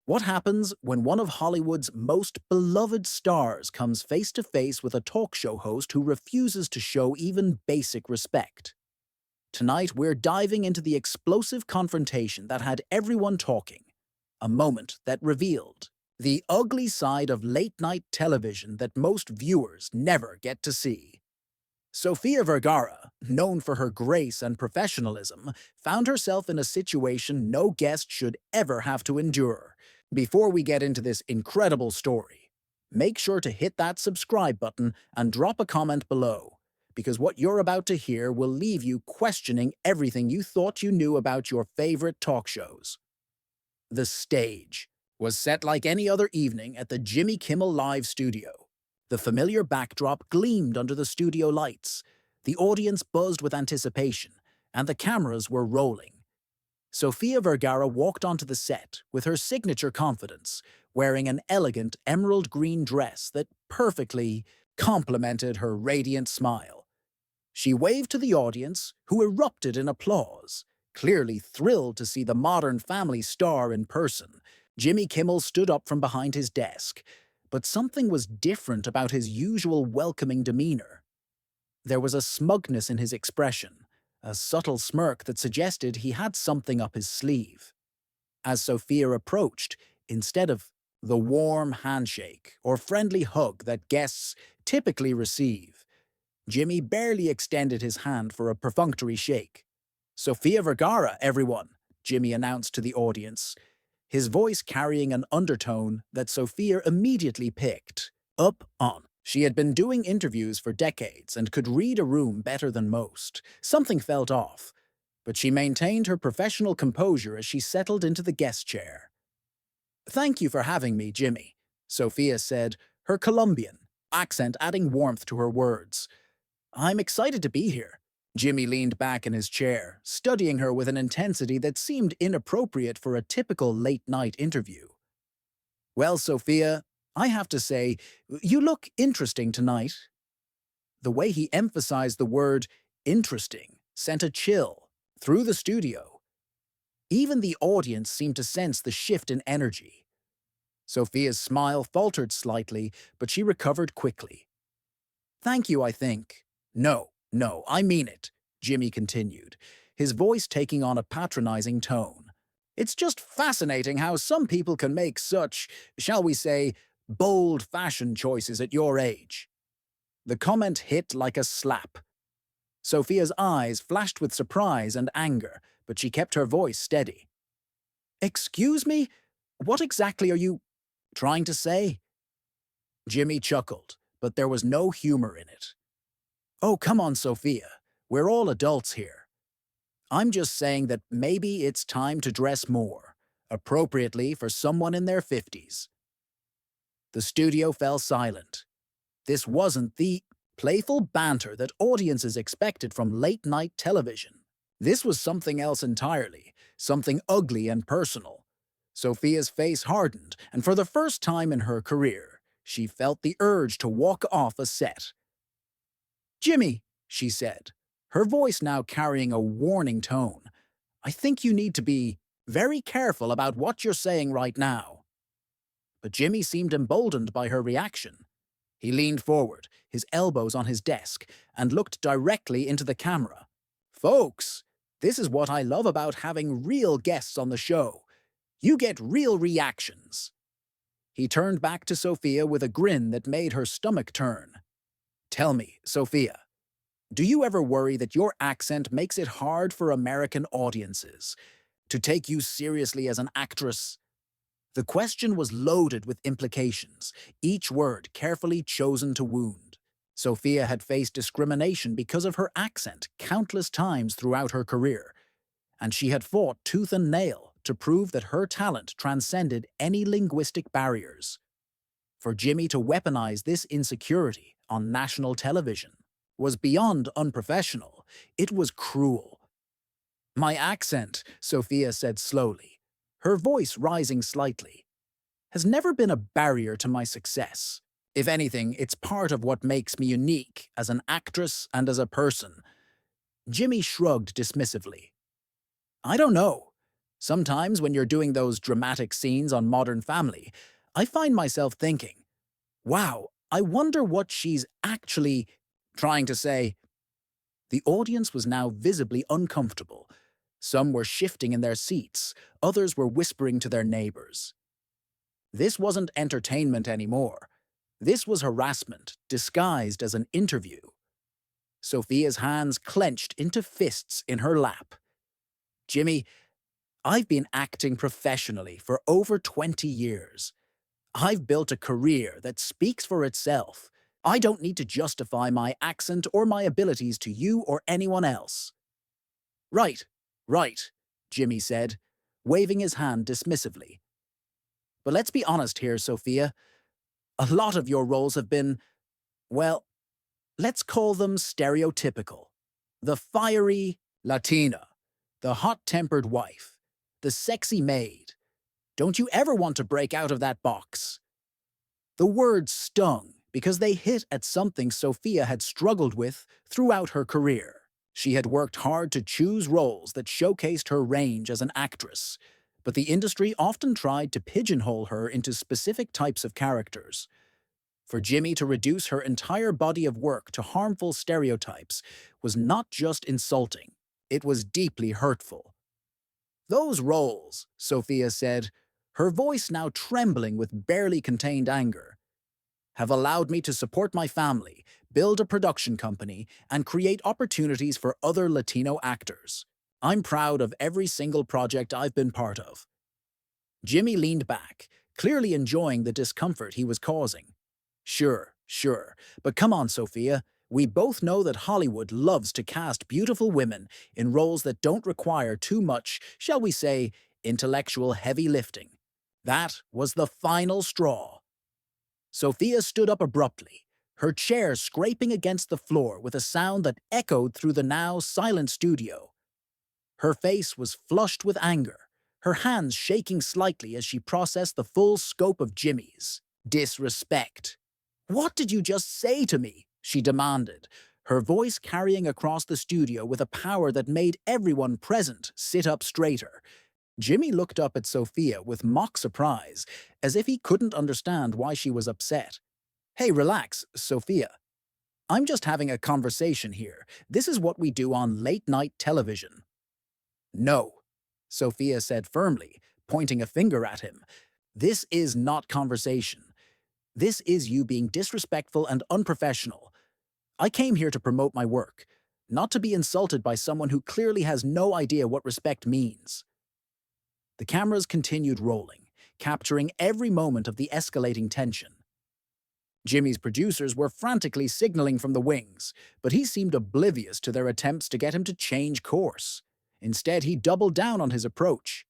What happens when one of Hollywood's most beloved stars comes face to face with a talk show host who refuses to show even basic respect? Tonight, we're diving into the explosive confrontation that had everyone talking, a moment that revealed the ugly side of late-night television that most viewers never get to see. Sofia Vergara, known for her grace and professionalism, found herself in a situation no guest should ever have to endure. Before we get into this incredible story, make sure to hit that subscribe button and drop a comment below, because what you're about to hear will leave you questioning everything you thought you knew about your favorite talk shows. The stage was set like any other evening at the Jimmy Kimmel Live studio. The familiar backdrop gleamed under the studio lights. The audience buzzed with anticipation, and the cameras were rolling. Sofia Vergara walked onto the set with her signature confidence, wearing an elegant emerald green dress that perfectly complemented her radiant smile. She waved to the audience, who erupted in applause, clearly thrilled to see the Modern Family star in person. Jimmy Kimmel stood up from behind his desk, but something was different about his usual welcoming demeanor. There was a smugness in his expression, a subtle smirk that suggested he had something up his sleeve. As Sofia approached, instead of the warm handshake or friendly hug that guests typically receive, Jimmy barely extended his hand for a perfunctory shake. "Sofia Vergara, everyone," Jimmy announced to the audience, his voice carrying an undertone that Sofia immediately picked up on. She had been doing interviews for decades and could read a room better than most. Something felt off, but she maintained her professional composure as she settled into the guest chair. "Thank you for having me, Jimmy," Sofia said, her Colombian accent adding warmth to her words. "I'm excited to be here." Jimmy leaned back in his chair, studying her with an intensity that seemed inappropriate for a typical late-night interview. "Well, Sofia, I have to say, you look interesting tonight." The way he emphasized the word interesting sent a chill through the studio. Even the audience seemed to sense the shift in energy. Sofia's smile faltered slightly, but she recovered quickly. "Thank you, I think." No, I mean it," Jimmy continued, his voice taking on a patronizing tone. "It's just fascinating how some people can make such, shall we say, bold fashion choices at your age." The comment hit like a slap. Sofia's eyes flashed with surprise and anger, but she kept her voice steady. "Excuse me? What exactly are you trying to say?" Jimmy chuckled, but there was no humor in it. "Oh, come on, Sofia. We're all adults here. I'm just saying that maybe it's time to dress more, appropriately for someone in their 50s. The studio fell silent. This wasn't the playful banter that audiences expected from late-night television. This was something else entirely, something ugly and personal. Sofia's face hardened, and for the first time in her career, she felt the urge to walk off a set. "Jimmy," she said, her voice now carrying a warning tone, "I think you need to be very careful about what you're saying right now." But Jimmy seemed emboldened by her reaction. He leaned forward, his elbows on his desk, and looked directly into the camera. "Folks, this is what I love about having real guests on the show. You get real reactions." He turned back to Sofia with a grin that made her stomach turn. "Tell me, Sofia, do you ever worry that your accent makes it hard for American audiences to take you seriously as an actress?" The question was loaded with implications, each word carefully chosen to wound. Sofia had faced discrimination because of her accent countless times throughout her career, and she had fought tooth and nail to prove that her talent transcended any linguistic barriers. For Jimmy to weaponize this insecurity on national television was beyond unprofessional. It was cruel. "My accent," Sofia said slowly, her voice rising slightly, "has never been a barrier to my success. If anything, it's part of what makes me unique as an actress and as a person." Jimmy shrugged dismissively. "I don't know. Sometimes when you're doing those dramatic scenes on Modern Family, I find myself thinking, wow, I wonder what she's actually trying to say. The audience was now visibly uncomfortable. Some were shifting in their seats, others were whispering to their neighbors. This wasn't entertainment anymore. This was harassment, disguised as an interview. Sofia's hands clenched into fists in her lap. Jimmy, I've been acting professionally for over 20 years. I've built a career that speaks for itself. I don't need to justify my accent or my abilities to you or anyone else. Right, right, Jimmy said, waving his hand dismissively. But let's be honest here, Sofia. A lot of your roles have been, well, let's call them stereotypical. The fiery Latina, the hot-tempered wife, the sexy maid. Don't you ever want to break out of that box? The words stung because they hit at something Sofia had struggled with throughout her career. She had worked hard to choose roles that showcased her range as an actress, but the industry often tried to pigeonhole her into specific types of characters. For Jimmy to reduce her entire body of work to harmful stereotypes was not just insulting, it was deeply hurtful. Those roles, Sofia said, her voice now trembling with barely contained anger, have allowed me to support my family, build a production company, and create opportunities for other Latino actors. I'm proud of every single project I've been part of. Jimmy leaned back, clearly enjoying the discomfort he was causing. Sure, but come on, Sofia. We both know that Hollywood loves to cast beautiful women in roles that don't require too much, shall we say, intellectual heavy lifting. That was the final straw. Sofia stood up abruptly, her chair scraping against the floor with a sound that echoed through the now silent studio. Her face was flushed with anger, her hands shaking slightly as she processed the full scope of Jimmy's disrespect. "What did you just say to me?" she demanded, her voice carrying across the studio with a power that made everyone present sit up straighter. Jimmy looked up at Sofia with mock surprise, as if he couldn't understand why she was upset. "Hey, relax, Sofia. I'm just having a conversation here. This is what we do on late-night television." "No," Sofia said firmly, pointing a finger at him. "This is not conversation. This is you being disrespectful and unprofessional. I came here to promote my work, not to be insulted by someone who clearly has no idea what respect means." The cameras continued rolling, capturing every moment of the escalating tension. Jimmy's producers were frantically signaling from the wings, but he seemed oblivious to their attempts to get him to change course. Instead, he doubled down on his approach.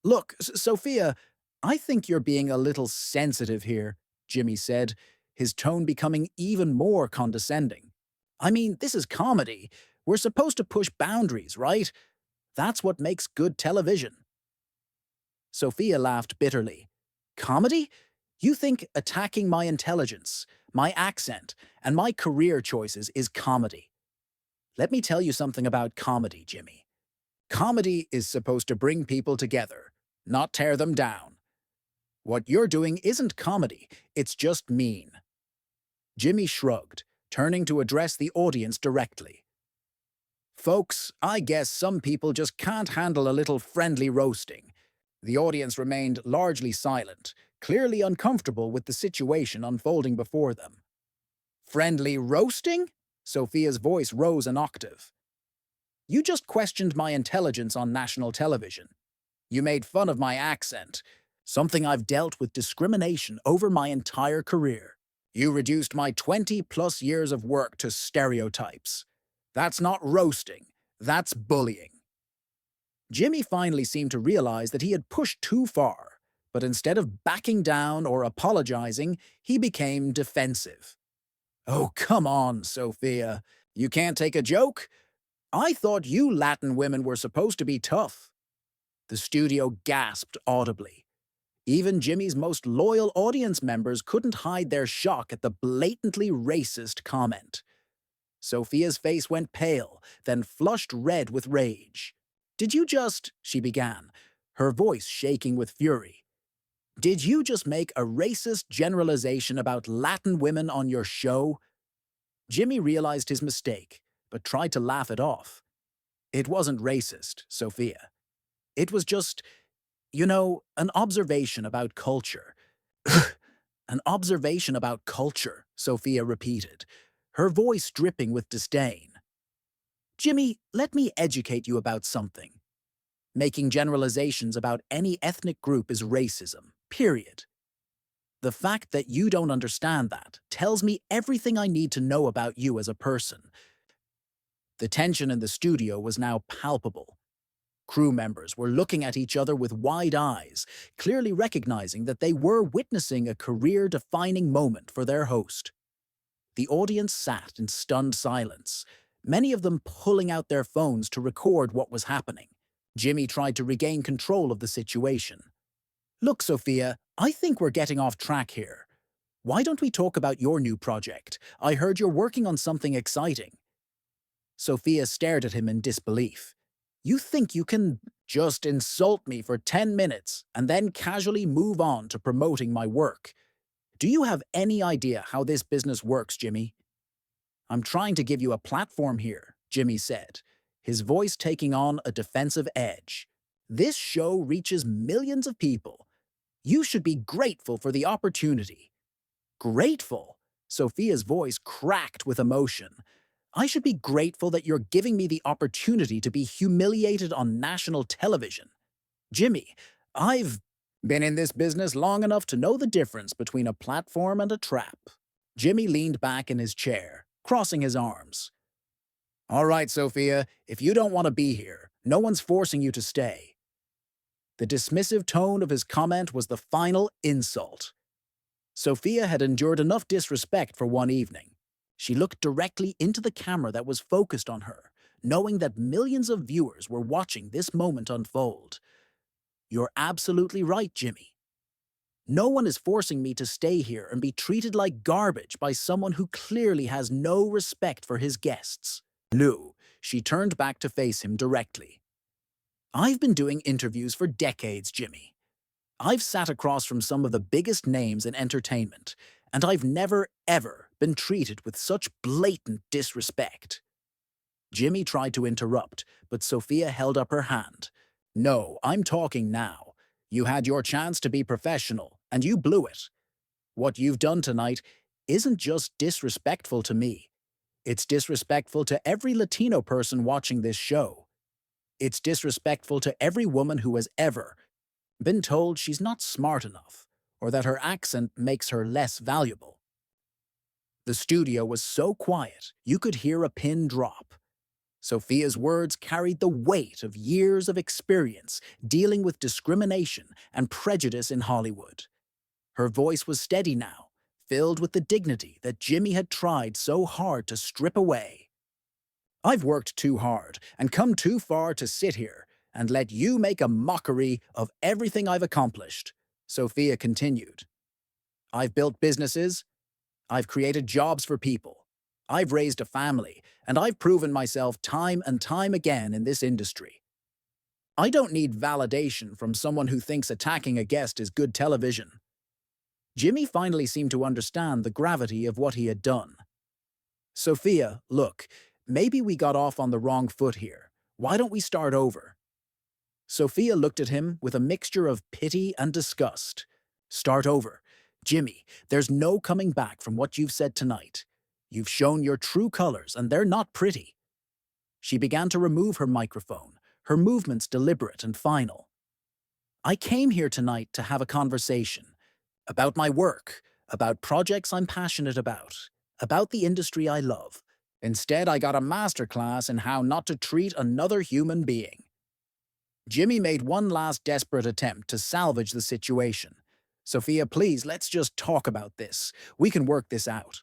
"Look, Sofia, I think you're being a little sensitive here," Jimmy said, his tone becoming even more condescending. "I mean, this is comedy. We're supposed to push boundaries, right? That's what makes good television." Sofia laughed bitterly. "Comedy? You think attacking my intelligence, my accent, and my career choices is comedy? Let me tell you something about comedy, Jimmy. Comedy is supposed to bring people together, not tear them down. What you're doing isn't comedy, it's just mean." Jimmy shrugged, turning to address the audience directly. "Folks, I guess some people just can't handle a little friendly roasting." The audience remained largely silent, clearly uncomfortable with the situation unfolding before them. "Friendly roasting?" Sofia's voice rose an octave. "You just questioned my intelligence on national television. You made fun of my accent, something I've dealt with discrimination over my entire career. You reduced my 20-plus years of work to stereotypes. That's not roasting, that's bullying." Jimmy finally seemed to realize that he had pushed too far, but instead of backing down or apologizing, he became defensive. "Oh, come on, Sofia. You can't take a joke? I thought you Latin women were supposed to be tough." The studio gasped audibly. Even Jimmy's most loyal audience members couldn't hide their shock at the blatantly racist comment. Sofia's face went pale, then flushed red with rage. "Did you just—" she began, her voice shaking with fury. Did you just make a racist generalization about Latin women on your show? Jimmy realized his mistake, but tried to laugh it off. It wasn't racist, Sofia. It was just, an observation about culture. An observation about culture, Sofia repeated, her voice dripping with disdain. Jimmy, let me educate you about something. Making generalizations about any ethnic group is racism, period. The fact that you don't understand that tells me everything I need to know about you as a person. The tension in the studio was now palpable. Crew members were looking at each other with wide eyes, clearly recognizing that they were witnessing a career-defining moment for their host. The audience sat in stunned silence, many of them pulling out their phones to record what was happening. Jimmy tried to regain control of the situation. Look, Sofia, I think we're getting off track here. Why don't we talk about your new project? I heard you're working on something exciting. Sofia stared at him in disbelief. You think you can just insult me for 10 minutes and then casually move on to promoting my work? Do you have any idea how this business works, Jimmy? I'm trying to give you a platform here, Jimmy said, his voice taking on a defensive edge. This show reaches millions of people. You should be grateful for the opportunity. Grateful? Sofia's voice cracked with emotion. I should be grateful that you're giving me the opportunity to be humiliated on national television. Jimmy, I've been in this business long enough to know the difference between a platform and a trap. Jimmy leaned back in his chair, crossing his arms. All right, Sofia, if you don't want to be here, no one's forcing you to stay. The dismissive tone of his comment was the final insult. Sofia had endured enough disrespect for one evening. She looked directly into the camera that was focused on her, knowing that millions of viewers were watching this moment unfold. You're absolutely right, Jimmy. No one is forcing me to stay here and be treated like garbage by someone who clearly has no respect for his guests. Lou, she turned back to face him directly. I've been doing interviews for decades, Jimmy. I've sat across from some of the biggest names in entertainment, and I've never, ever been treated with such blatant disrespect. Jimmy tried to interrupt, but Sofia held up her hand. No, I'm talking now. You had your chance to be professional, and you blew it. What you've done tonight isn't just disrespectful to me. It's disrespectful to every Latino person watching this show. It's disrespectful to every woman who has ever been told she's not smart enough, or that her accent makes her less valuable. The studio was so quiet, you could hear a pin drop. Sofia's words carried the weight of years of experience dealing with discrimination and prejudice in Hollywood. Her voice was steady now, filled with the dignity that Jimmy had tried so hard to strip away. I've worked too hard and come too far to sit here and let you make a mockery of everything I've accomplished, Sofia continued. I've built businesses, I've created jobs for people, I've raised a family, and I've proven myself time and time again in this industry. I don't need validation from someone who thinks attacking a guest is good television. Jimmy finally seemed to understand the gravity of what he had done. Sofia, look, maybe we got off on the wrong foot here. Why don't we start over? Sofia looked at him with a mixture of pity and disgust. Start over. Jimmy, there's no coming back from what you've said tonight. You've shown your true colors, and they're not pretty. She began to remove her microphone, her movements deliberate and final. I came here tonight to have a conversation about my work, about projects I'm passionate about the industry I love. Instead, I got a masterclass in how not to treat another human being. Jimmy made one last desperate attempt to salvage the situation. Sofia, please, let's just talk about this. We can work this out.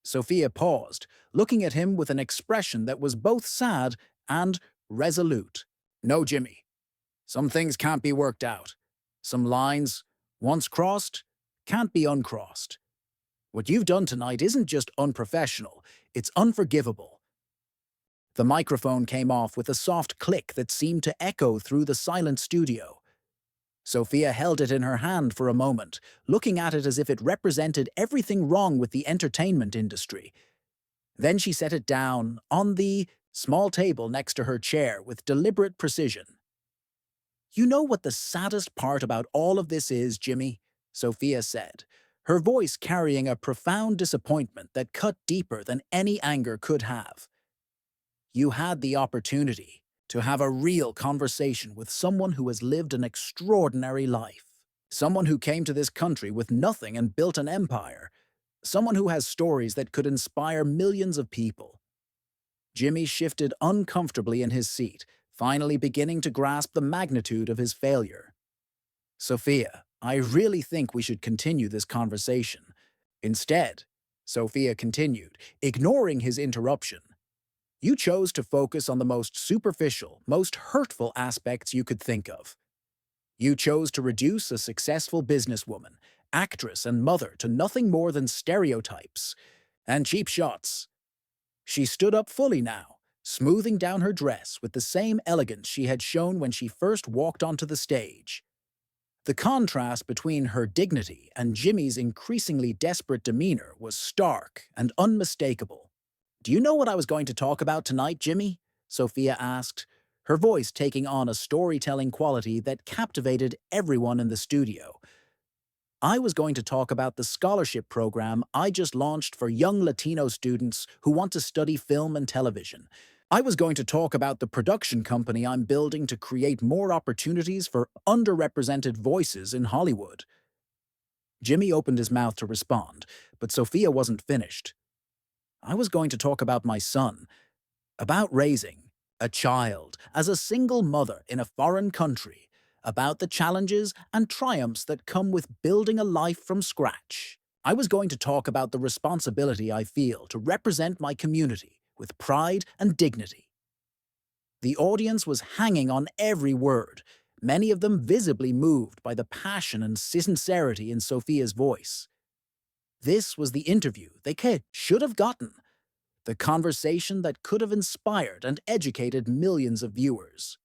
Sofia paused, looking at him with an expression that was both sad and resolute. No, Jimmy. Some things can't be worked out. Some lines, once crossed, can't be uncrossed. What you've done tonight isn't just unprofessional, it's unforgivable. The microphone came off with a soft click that seemed to echo through the silent studio. Sofia held it in her hand for a moment, looking at it as if it represented everything wrong with the entertainment industry. Then she set it down on the small table next to her chair with deliberate precision. "You know what the saddest part about all of this is, Jimmy?" Sofia said, her voice carrying a profound disappointment that cut deeper than any anger could have. "You had the opportunity to have a real conversation with someone who has lived an extraordinary life. Someone who came to this country with nothing and built an empire. Someone who has stories that could inspire millions of people." Jimmy shifted uncomfortably in his seat, finally beginning to grasp the magnitude of his failure. "Sofia, I really think we should continue this conversation. Instead," Sofia continued, ignoring his interruption, "you chose to focus on the most superficial, most hurtful aspects you could think of. You chose to reduce a successful businesswoman, actress, and mother to nothing more than stereotypes and cheap shots." She stood up fully now, smoothing down her dress with the same elegance she had shown when she first walked onto the stage. The contrast between her dignity and Jimmy's increasingly desperate demeanor was stark and unmistakable. "Do you know what I was going to talk about tonight, Jimmy?" Sofia asked, her voice taking on a storytelling quality that captivated everyone in the studio. "I was going to talk about the scholarship program I just launched for young Latino students who want to study film and television. I was going to talk about the production company I'm building to create more opportunities for underrepresented voices in Hollywood." Jimmy opened his mouth to respond, but Sofia wasn't finished. "I was going to talk about my son, about raising a child as a single mother in a foreign country, about the challenges and triumphs that come with building a life from scratch. I was going to talk about the responsibility I feel to represent my community with pride and dignity." The audience was hanging on every word, many of them visibly moved by the passion and sincerity in Sofia's voice. This was the interview they should have gotten, the conversation that could have inspired and educated millions of viewers.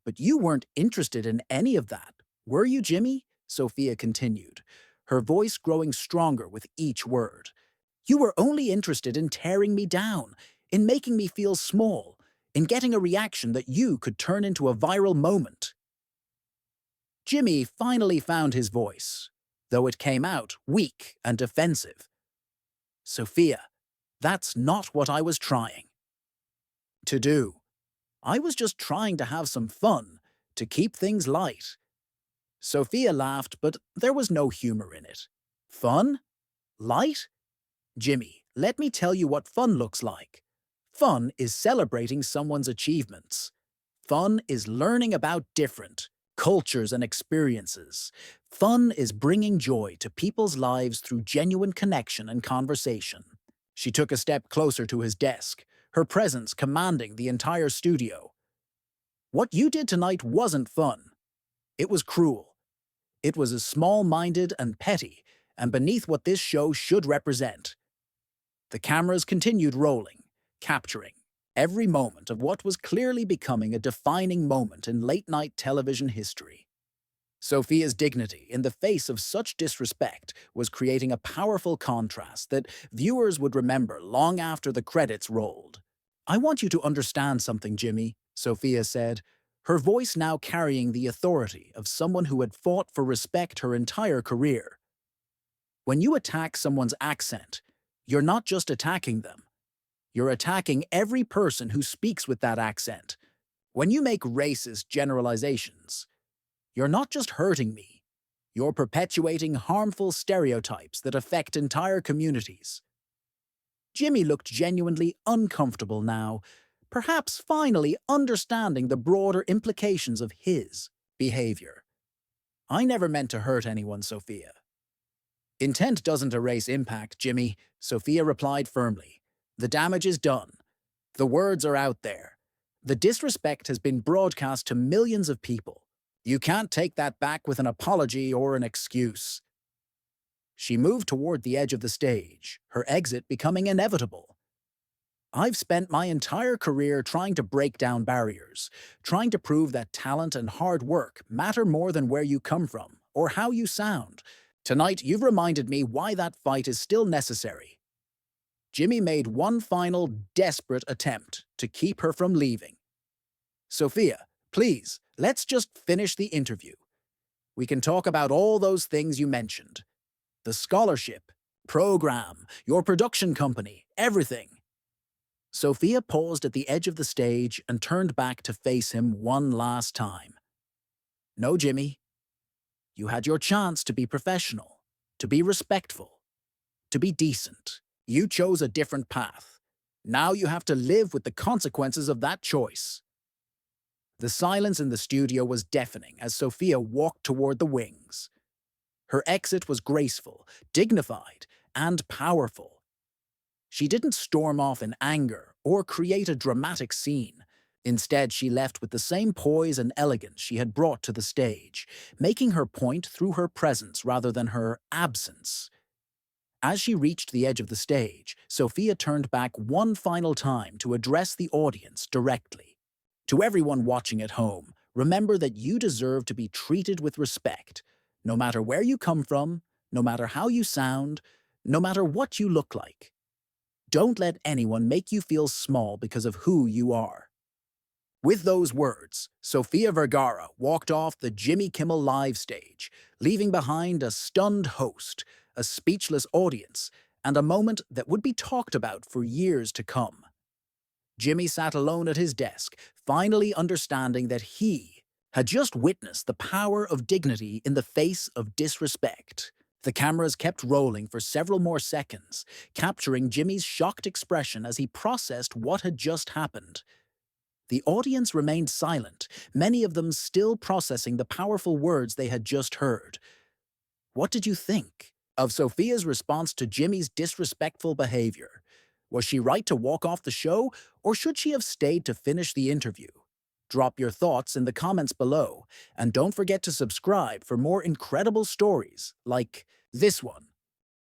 "But you weren't interested in any of that, were you, Jimmy?" Sofia continued, her voice growing stronger with each word. "You were only interested in tearing me down, in making me feel small, in getting a reaction that you could turn into a viral moment." Jimmy finally found his voice, though it came out weak and defensive. "Sofia, that's not what I was trying to do. I was just trying to have some fun, to keep things light." Sofia laughed, but there was no humor in it. "Fun? Light? Jimmy, let me tell you what fun looks like. Fun is celebrating someone's achievements. Fun is learning about different cultures and experiences. Fun is bringing joy to people's lives through genuine connection and conversation." She took a step closer to his desk, her presence commanding the entire studio. "What you did tonight wasn't fun. It was cruel. It was as small-minded and petty, and beneath what this show should represent." The cameras continued rolling, capturing every moment of what was clearly becoming a defining moment in late-night television history. Sofia's dignity in the face of such disrespect was creating a powerful contrast that viewers would remember long after the credits rolled. "I want you to understand something, Jimmy," Sofia said, her voice now carrying the authority of someone who had fought for respect her entire career. "When you attack someone's accent, you're not just attacking them. You're attacking every person who speaks with that accent. When you make racist generalizations, you're not just hurting me. You're perpetuating harmful stereotypes that affect entire communities." Jimmy looked genuinely uncomfortable now, perhaps finally understanding the broader implications of his behavior. "I never meant to hurt anyone, Sofia." "Intent doesn't erase impact, Jimmy," Sofia replied firmly. "The damage is done. The words are out there. The disrespect has been broadcast to millions of people. You can't take that back with an apology or an excuse." She moved toward the edge of the stage, her exit becoming inevitable. I've spent my entire career trying to break down barriers, trying to prove that talent and hard work matter more than where you come from or how you sound. Tonight, you've reminded me why that fight is still necessary. Jimmy made one final, desperate attempt to keep her from leaving. Sofia, please, let's just finish the interview. We can talk about all those things you mentioned. The scholarship, program, your production company, everything. Sofia paused at the edge of the stage and turned back to face him one last time. No, Jimmy. You had your chance to be professional, to be respectful, to be decent. You chose a different path. Now you have to live with the consequences of that choice. The silence in the studio was deafening as Sofia walked toward the wings. Her exit was graceful, dignified, and powerful. She didn't storm off in anger or create a dramatic scene. Instead, she left with the same poise and elegance she had brought to the stage, making her point through her presence rather than her absence. As she reached the edge of the stage, Sofia turned back one final time to address the audience directly. To everyone watching at home, remember that you deserve to be treated with respect, no matter where you come from, no matter how you sound, no matter what you look like. Don't let anyone make you feel small because of who you are. With those words, Sofia Vergara walked off the Jimmy Kimmel live stage, leaving behind a stunned host, a speechless audience, and a moment that would be talked about for years to come. Jimmy sat alone at his desk, finally understanding that he had just witnessed the power of dignity in the face of disrespect. The cameras kept rolling for several more seconds, capturing Jimmy's shocked expression as he processed what had just happened. The audience remained silent, many of them still processing the powerful words they had just heard. What did you think of Sofia's response to Jimmy's disrespectful behavior? Was she right to walk off the show, or should she have stayed to finish the interview? Drop your thoughts in the comments below, and don't forget to subscribe for more incredible stories like this one.